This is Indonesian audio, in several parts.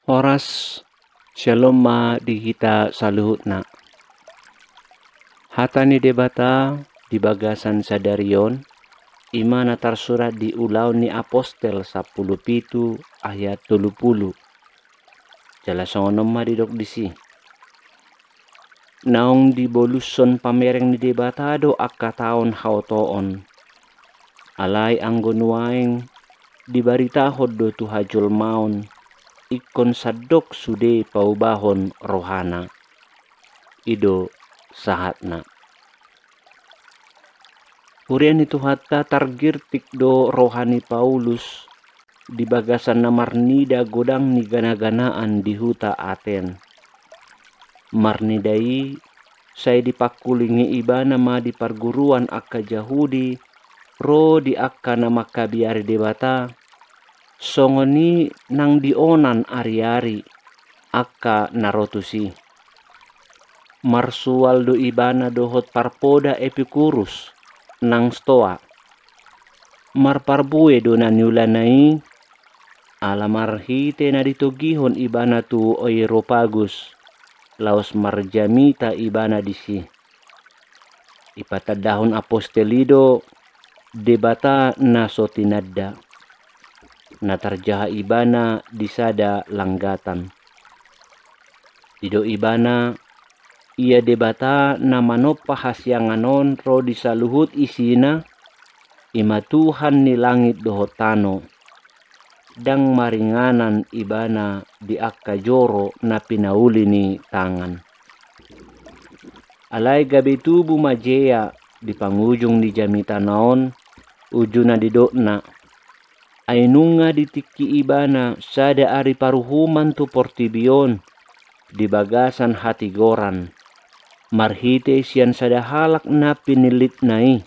Horas shalom ma dihita saluhutna. Hatani debata di bagasan sadarion imana tersurat di ulau ni apostel 17 ayat 30. Jala songonom ma didok disi. Naong di boluson pamereng ni debata do akka taon hautoon. Alai anggon waeng dibaritahod do tuhajul maun ikon sadok sude paubahon rohana. Ido sahatna. Hurian itu hatta targirtik do rohani Paulus di bagasan na marnida godang ni gana-ganaan di huta Aten. Marnidai saya dipakulingi ibana ma di perguruan akka Yahudi ro di akka na makabiari debata songoni nang dionan ari-ari akka narotusi. Marsual do ibana dohot parpoda Epikurus nang stoa. Marparbue do nanyulanai alamarhite na ditogihon ibana tu Oiropagus laos marjamita ibana disi. Ipatadahon apostelido debata na sotinadda. Natarjaha ibana disada langgatan. Dido ibana ia debata na manopa hasyanganon ro disaluhut isina ima Tuhan ni langit dohotano. Dang maringanan ibana di akka joro na pinauli ni tangan. Alai gabi tubu majea di pangujung di jamita naon ujuna didokna. Ainunga ditiki ibana sada ari paruhuman tu portibion di bagasan hati goran. Marhite sian sada halak na pinilit nai.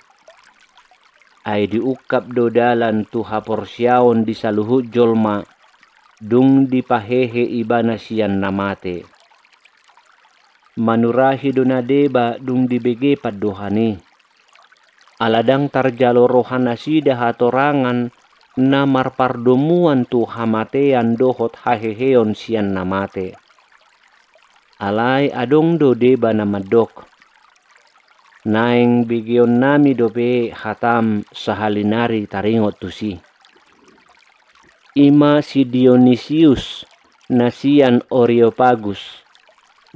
Ay diukap do dalan tu haporsyaon di saluhut jolma dung dipahehe ibana sian namate. Manurahi do nadeba dung dibege padohani. Aladang tarjalo rohana sida hatorangan na marpardomuan tu hamatean dohot haheheon sian namate. Alai adong do deba namadok. Naeng bigion nami dobe hatam sahalinari taringot tusi. Ima si Dionysius nasian Oreopagus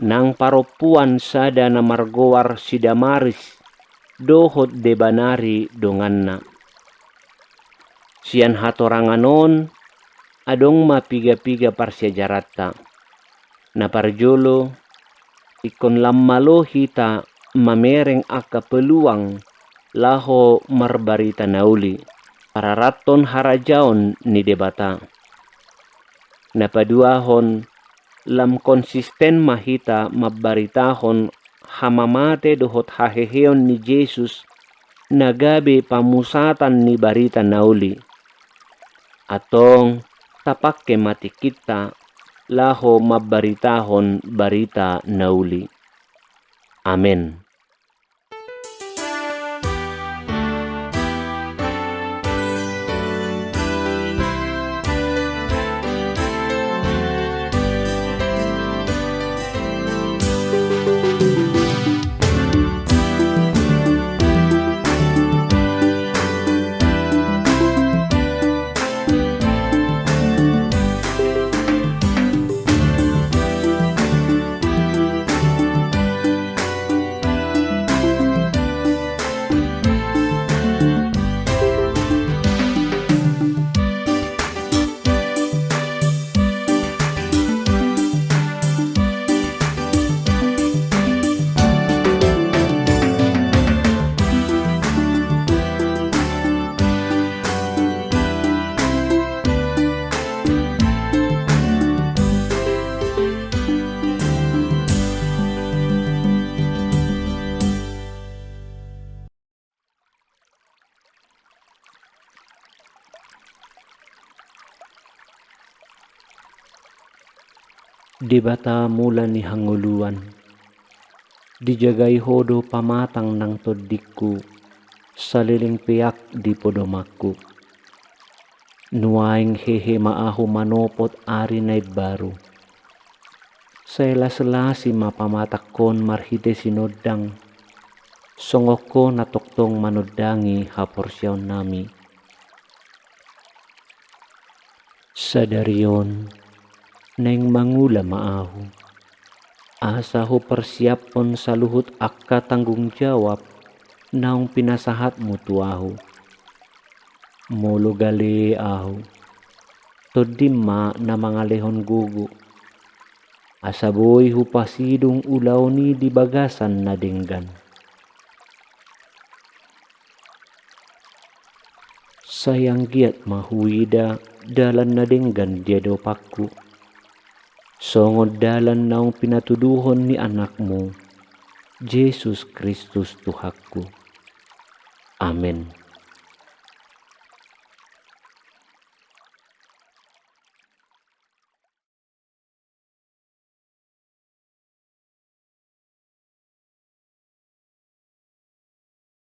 nang paropuan sada na margowar si Damaris dohot debanari donganna. Sian hatoranganon adong mapiga-piga parsejaratta. Na parjolo ikon lammalo hita mamereng akka peluang laho marbarita nauli para raton harajaon ni debata. Napaduahon lam konsisten mahita mabaritahon hamamate dohot haheheon ni Jesus nagabe pamusatan ni barita nauli. Atong tapakke mati kita laho mabaritahon barita nauli. Amen. Debata mula ni hanguluan. Dijagai hodo pamatang ng todikku, saliling piyak di podomakku. Nuaing hehe maahu manopot ari na baru. Sela-sela si mapamatakon marhite sinodang, songoko natoktong manudangi haporsyaon nami. Sadarion, neng mangula maahu, asa ho persiapon sa luhut akka tanggung jawab naong pinasahat mo tuahu. Molo gali ahu, todimma na mangalehon gugu, asaboy hupasidong ulaw ni di bagasan na denggan. Sayang giat mahuida dalan na denggan dia dopakku, songod dalan naong pinatuduhon ni anakmu, Jesus Kristus Tuhakku. Amen.